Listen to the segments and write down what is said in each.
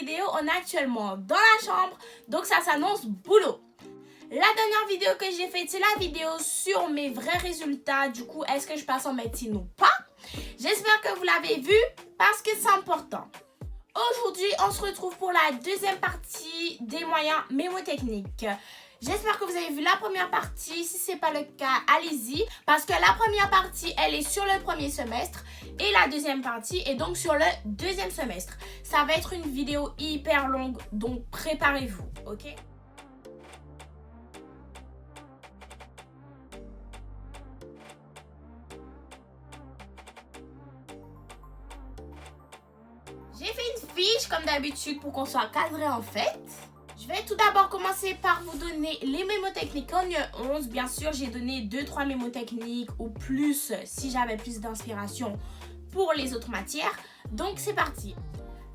vidéo, on est actuellement dans la chambre, donc ça s'annonce boulot. La dernière vidéo que j'ai faite, c'est la vidéo sur mes vrais résultats. Du coup, est-ce que je passe en médecine ou pas? J'espère que vous l'avez vu parce que c'est important. Aujourd'hui, on se retrouve pour la deuxième partie des moyens mémotechniques. J'espère que vous avez vu la première partie. Si ce n'est pas le cas, allez-y. Parce que la première partie, elle est sur le premier semestre. Et la deuxième partie est donc sur le deuxième semestre. Ça va être une vidéo hyper longue, donc préparez-vous, ok? J'ai fait une fiche comme d'habitude pour qu'on soit cadré en fait. Je vais tout d'abord commencer par vous donner les mémotechniques en UE11. Bien sûr, j'ai donné 2-3 mémotechniques ou plus si j'avais plus d'inspiration pour les autres matières. Donc c'est parti.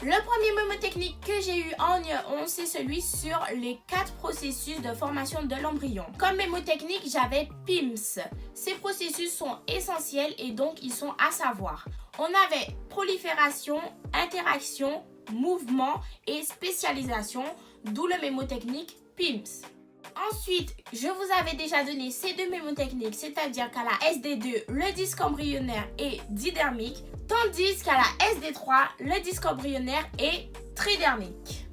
Le premier mémotechnique que j'ai eu en UE11, c'est celui sur les 4 processus de formation de l'embryon. Comme mémotechnique, j'avais PIMS. Ces processus sont essentiels et donc ils sont à savoir. On avait prolifération, interaction, mouvement et spécialisation, d'où le mémotechnique PIMS. Ensuite, je vous avais déjà donné ces deux mémotechniques, c'est-à-dire qu'à la SD2, le disque embryonnaire est didermique, tandis qu'à la SD3, le disque embryonnaire est tridermique.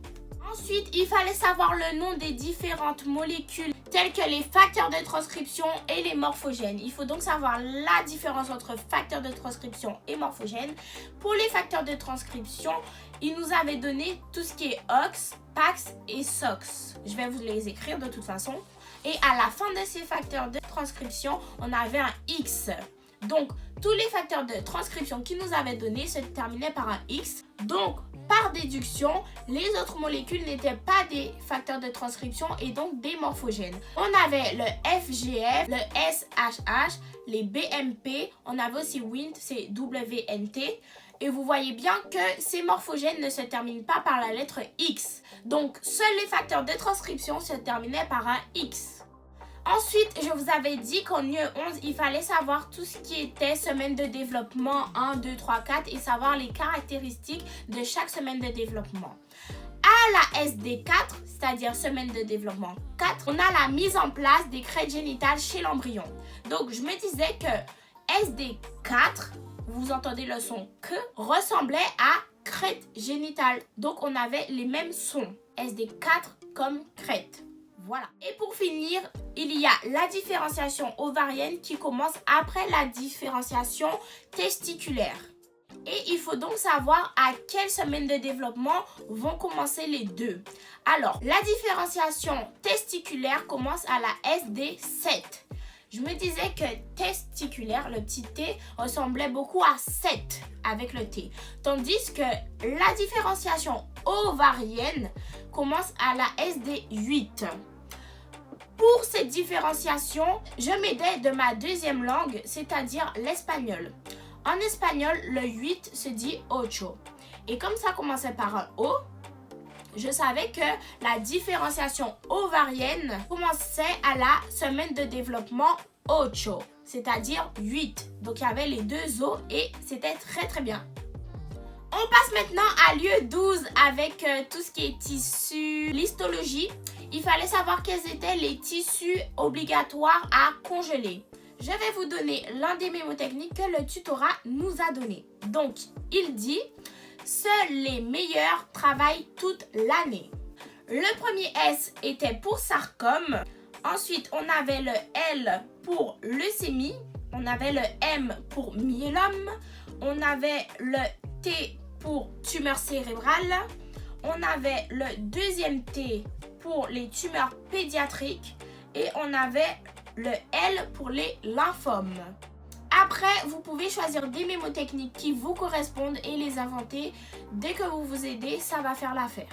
Ensuite, il fallait savoir le nom des différentes molécules telles que les facteurs de transcription et les morphogènes. Il faut donc savoir la différence entre facteurs de transcription et morphogènes. Pour les facteurs de transcription, il nous avait donné tout ce qui est OX, PAX et SOX. Je vais vous les écrire de toute façon. Et à la fin de ces facteurs de transcription, on avait un X. Donc, tous les facteurs de transcription qu'ils nous avaient donnés se terminaient par un X. Donc, par déduction, les autres molécules n'étaient pas des facteurs de transcription et donc des morphogènes. On avait le FGF, le SHH, les BMP, on avait aussi WNT, c'est WNT. Et vous voyez bien que ces morphogènes ne se terminent pas par la lettre X. Donc, seuls les facteurs de transcription se terminaient par un X. Ensuite, je vous avais dit qu'en UE11, il fallait savoir tout ce qui était semaine de développement 1, 2, 3, 4 et savoir les caractéristiques de chaque semaine de développement. À la SD4, c'est-à-dire semaine de développement 4, on a la mise en place des crêtes génitales chez l'embryon. Donc, je me disais que SD4, vous entendez le son que, ressemblait à crête génitale. Donc, on avait les mêmes sons. SD4 comme crête. Voilà. Et pour finir, il y a la différenciation ovarienne qui commence après la différenciation testiculaire. Et il faut donc savoir à quelle semaine de développement vont commencer les deux. Alors, la différenciation testiculaire commence à la SD7. Je me disais que testiculaire, le petit T, ressemblait beaucoup à 7 avec le T. Tandis que la différenciation ovarienne commence à la SD8. Pour cette différenciation, je m'aidais de ma deuxième langue, c'est-à-dire l'espagnol. En espagnol, le 8 se dit ocho. Et comme ça commençait par un O, je savais que la différenciation ovarienne commençait à la semaine de développement 8, c'est-à-dire 8. Donc il y avait les deux O et c'était très très bien. On passe maintenant à l'UE12 avec tout ce qui est tissu, l'histologie. Il fallait savoir quels étaient les tissus obligatoires à congeler. Je vais vous donner l'un des mémotechniques que le tutorat nous a donné. Donc, il dit « Seuls les meilleurs travaillent toute l'année ». Le premier S était pour sarcome. Ensuite, on avait le L pour leucémie. On avait le M pour myélome. On avait le T pour tumeur cérébrale. On avait le deuxième T pour les tumeurs pédiatriques. Et on avait le L pour les lymphomes. Après, vous pouvez choisir des mémotechniques qui vous correspondent et les inventer. Dès que vous vous aidez, ça va faire l'affaire.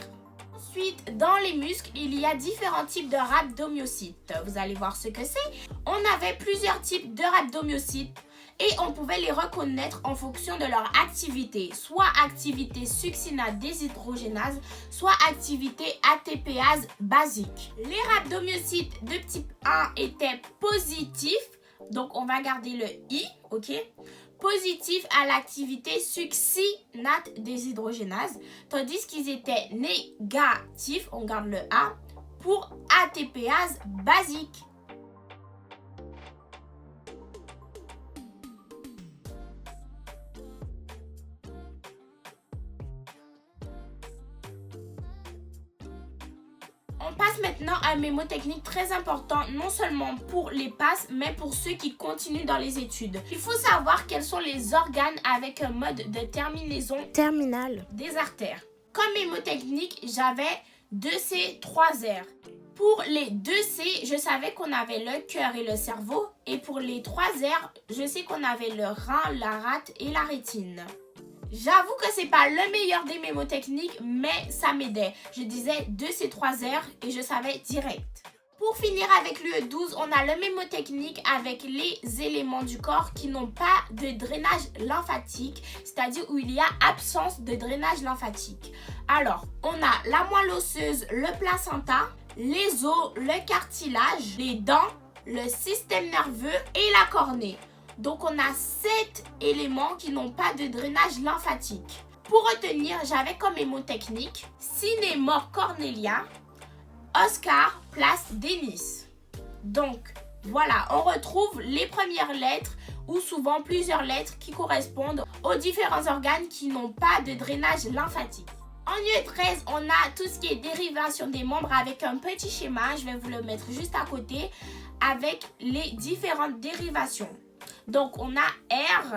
Ensuite, dans les muscles, il y a différents types de rhabdomyocytes. Vous allez voir ce que c'est. On avait plusieurs types de rhabdomyocytes et on pouvait les reconnaître en fonction de leur activité. Soit activité succinate déshydrogénase, soit activité ATPase basique. Les rhabdomyocytes de type 1 étaient positifs, donc on va garder le I, ok? positifs à l'activité succinate déshydrogénase, tandis qu'ils étaient négatifs, on garde le A, pour ATPase basique. On passe maintenant à un mémotechnique très important, non seulement pour les PASS, mais pour ceux qui continuent dans les études. Il faut savoir quels sont les organes avec un mode de terminaison terminale des artères. Comme mémotechnique, j'avais 2C, 3R. Pour les 2C, je savais qu'on avait le cœur et le cerveau. Et pour les 3R, je sais qu'on avait le rein, la rate et la rétine. J'avoue que c'est pas le meilleur des mémotechniques, mais ça m'aidait. Je disais 2C3R et je savais direct. Pour finir avec l'UE12, on a le mémotechnique avec les éléments du corps qui n'ont pas de drainage lymphatique, c'est-à-dire où il y a absence de drainage lymphatique. Alors, on a la moelle osseuse, le placenta, les os, le cartilage, les dents, le système nerveux et la cornée. Donc, on a 7 éléments qui n'ont pas de drainage lymphatique. Pour retenir, j'avais comme mémotechnique Cinémore Cornelia, Oscar, place Denis. Donc, voilà, on retrouve les premières lettres ou souvent plusieurs lettres qui correspondent aux différents organes qui n'ont pas de drainage lymphatique. En UE13, on a tout ce qui est dérivation des membres avec un petit schéma. Je vais vous le mettre juste à côté avec les différentes dérivations. Donc, on a R,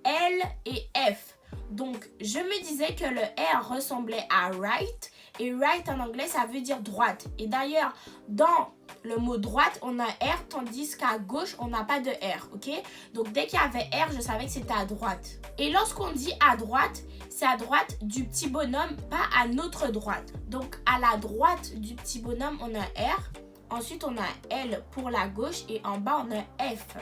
L et F. Donc, je me disais que le R ressemblait à right. Et right en anglais, ça veut dire droite. Et d'ailleurs, dans le mot droite, on a R, tandis qu'à gauche, on n'a pas de R, ok? Donc, dès qu'il y avait R, je savais que c'était à droite. Et lorsqu'on dit à droite, c'est à droite du petit bonhomme, pas à notre droite. Donc, à la droite du petit bonhomme, on a R. Ensuite, on a L pour la gauche et en bas, on a F.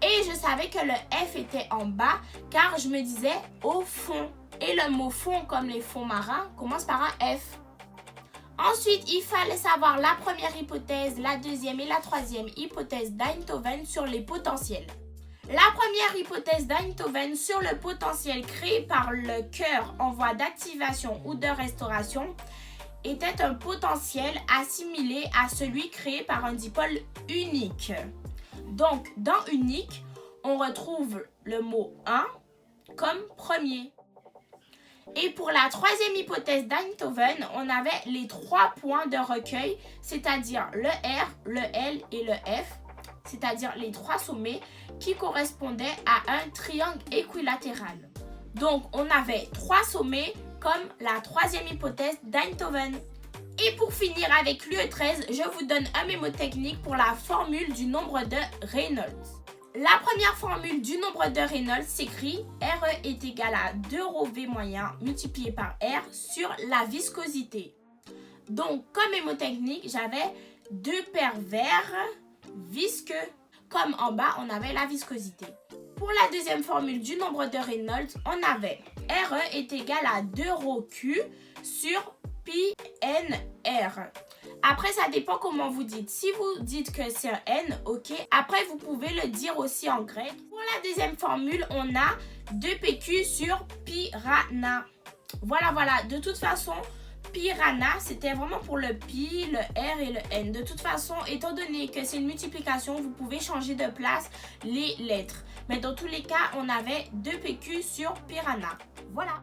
Et je savais que le F était en bas car je me disais au fond. Et le mot fond, comme les fonds marins, commence par un F. Ensuite, il fallait savoir la première hypothèse, la deuxième et la troisième hypothèse d'Einthoven sur les potentiels. La première hypothèse d'Einthoven sur le potentiel créé par le cœur en voie d'activation ou de restauration était un potentiel assimilé à celui créé par un dipôle unique. Donc, dans unique, on retrouve le mot 1 comme premier. Et pour la troisième hypothèse d'Einthoven, on avait les 3 points de recueil, c'est-à-dire le R, le L et le F, c'est-à-dire les 3 sommets qui correspondaient à un triangle équilatéral. Donc, on avait 3 sommets comme la troisième hypothèse d'Einthoven. Et pour finir avec l'UE13, je vous donne un mémotechnique pour la formule du nombre de Reynolds. La première formule du nombre de Reynolds s'écrit RE est égal à 2 ρV moyen multiplié par R sur la viscosité. Donc, comme mémotechnique, j'avais 2 paires verts visqueux. Comme en bas, on avait la viscosité. Pour la deuxième formule du nombre de Reynolds, on avait RE est égal à 2 ρQ sur pi NR. Après, ça dépend comment vous dites. Si vous dites que c'est un N, ok. Après, vous pouvez le dire aussi en grec. Pour la deuxième formule, on a 2PQ sur Piranha. Voilà. De toute façon, Piranha, c'était vraiment pour le pi, le R et le N. De toute façon, étant donné que c'est une multiplication, vous pouvez changer de place les lettres. Mais dans tous les cas, on avait 2PQ sur Piranha. Voilà.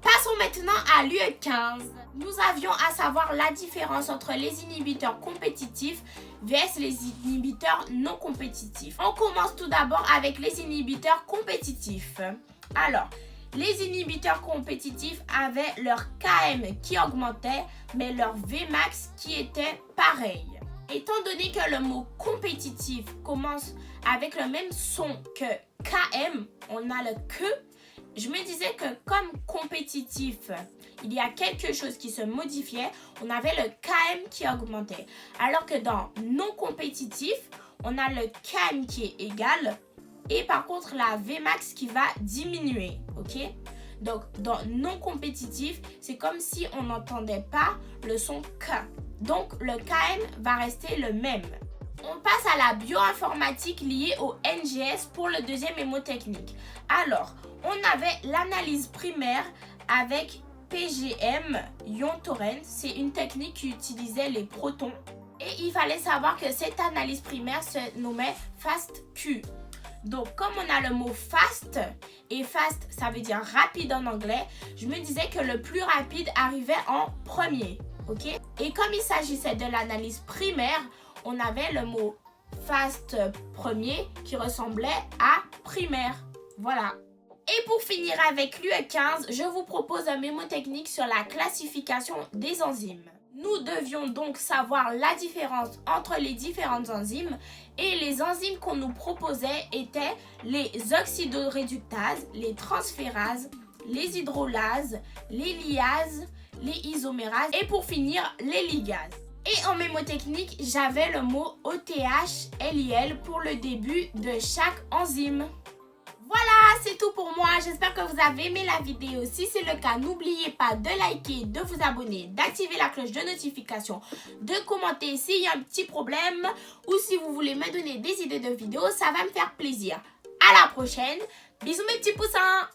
Passons maintenant à l'UE15. Nous avions à savoir la différence entre les inhibiteurs compétitifs vs les inhibiteurs non compétitifs. On commence tout d'abord avec les inhibiteurs compétitifs. Alors, les inhibiteurs compétitifs avaient leur Km qui augmentait, mais leur Vmax qui était pareil. Étant donné que le mot compétitif commence avec le même son que Km, on a le que. Je me disais que comme compétitif, il y a quelque chose qui se modifiait, on avait le Km qui augmentait. Alors que dans non compétitif, on a le Km qui est égal et par contre la Vmax qui va diminuer, ok? Donc dans non compétitif, c'est comme si on n'entendait pas le son K. Donc le Km va rester le même. On passe à la bioinformatique liée au NGS pour le deuxième mémotechnique. Alors, on avait l'analyse primaire avec PGM, ion tauren. C'est une technique qui utilisait les protons. Et il fallait savoir que cette analyse primaire se nommait FAST-Q. Donc, comme on a le mot fast, et fast, ça veut dire rapide en anglais, je me disais que le plus rapide arrivait en premier, ok? Et comme il s'agissait de l'analyse primaire, on avait le mot fast premier qui ressemblait à primaire. Voilà. Et pour finir avec l'UE15, je vous propose un mémotechnique sur la classification des enzymes. Nous devions donc savoir la différence entre les différentes enzymes et les enzymes qu'on nous proposait étaient les oxydoréductases, les transférases, les hydrolases, les liases, les isomérases et pour finir les ligases. Et en mémotechnique, j'avais le mot OTH-LIL pour le début de chaque enzyme. Voilà, c'est tout pour moi. J'espère que vous avez aimé la vidéo. Si c'est le cas, n'oubliez pas de liker, de vous abonner, d'activer la cloche de notification, de commenter s'il y a un petit problème ou si vous voulez me donner des idées de vidéos, ça va me faire plaisir. À la prochaine. Bisous mes petits poussins.